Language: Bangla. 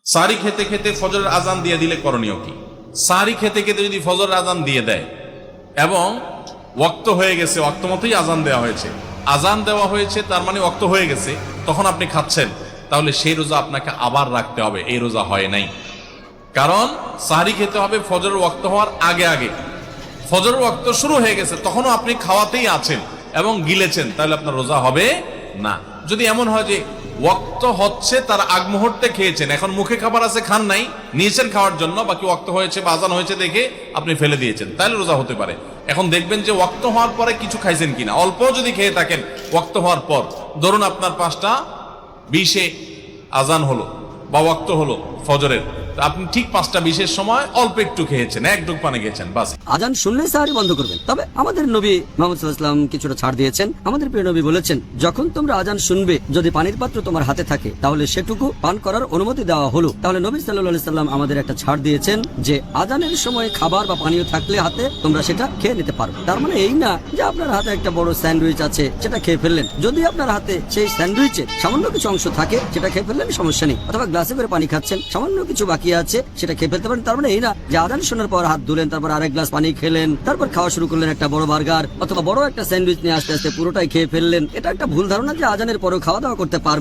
সারি খেতে খেতে ফজরের আজান দিয়ে দিলে করণীয় কি? সারি খেতে খেতে যদি ফজরের আজান দিয়ে দেয় এবং ওয়াক্ত হয়ে গেছে, ওয়াক্ত মতোই আজান দেওয়া হয়েছে, আজান দেওয়া হয়েছে তার মানে ওয়াক্ত হয়ে গেছে, তখন আপনি খাচ্ছেন, তাহলে সেই রোজা আপনাকে আবার রাখতে হবে, এই রোজা হয় নাই। কারণ সাহারি খেতে হবে ফজরের ওয়াক্ত হওয়ার আগে আগে। ফজরের ওয়াক্ত শুরু হয়ে গেছে, তখনও আপনি খাওয়াতেই আছেন এবং গিলেছেন, তাহলে আপনার রোজা হবে না। যদি এমন হয় যে ওয়াক্ত হচ্ছে তার আগ মুহূর্তে খেয়েছেন, এখন মুখে খাবার আছে, খান নাই, নিয়েছেন খাওয়ার জন্য, বাকি ওয়াক্ত হয়েছে বা আজান হয়েছে দেখে আপনি ফেলে দিয়েছেন, তাহলে রোজা হতে পারে। এখন দেখবেন যে ওয়াক্ত হওয়ার পরে কিছু খাইছেন কিনা, অল্প যদি খেয়ে থাকেন ওয়াক্ত হওয়ার পর, ধরুন আপনার 5:20 আজান হলো বা ওয়াক্ত হলো ফজরের, আপনি ঠিক 5:20 সময় অল্প একটু খেয়েছেন, এক ডুব পানি খেয়েছেন, বাস। আজান শুনলে সাহারি বন্ধ করবেন। তবে আমাদের নবী মুহাম্মদ সাল্লাল্লাহু আলাইহি ওয়াসাল্লাম কিছুটা ছাড় দিয়েছেন। আমাদের প্রিয় নবী বলেছেন, যখন তোমরা আজান শুনবে, যদি পানির পাত্র তোমার হাতে থাকে তাহলে সেটুকু পান করার অনুমতি দেওয়া হলো। তাহলে নবী সাল্লাল্লাহু আলাইহি ওয়াসাল্লাম আমাদের একটা ছাড় দিয়েছেন যে আজানের সময় খাবার বা পানীয় থাকলে হাতে, তোমরা সেটা খেয়ে নিতে পারো। তার মানে এই না যে আপনার হাতে একটা বড় স্যান্ডউইচ আছে, সেটা খেয়ে ফেললেন। যদি আপনার হাতে সেই স্যান্ডউইচের সামান্য কিছু অংশ থাকে, সেটা খেয়ে ফেললেন, সমস্যা নেই। অথবা গ্লাসে করে পানি খাচ্ছেন, সামান্য কিছু বাকি আছে, সেটা খেয়ে ফেলতে পারেন। তার মানে এই না যে আজান শোনার পর হাত ধুলেন, তারপর আরেক গ্লাস পানি খেলেন, তারপর খাওয়া শুরু করলেন একটা বড় বার্গার অথবা বড় একটা স্যান্ডউইচ নিয়ে আস্তে আস্তে পুরোটাই খেয়ে ফেললেন। এটা একটা ভুল ধারণা যে আজানের পরেও খাওয়া দাওয়া করতে পারবেন।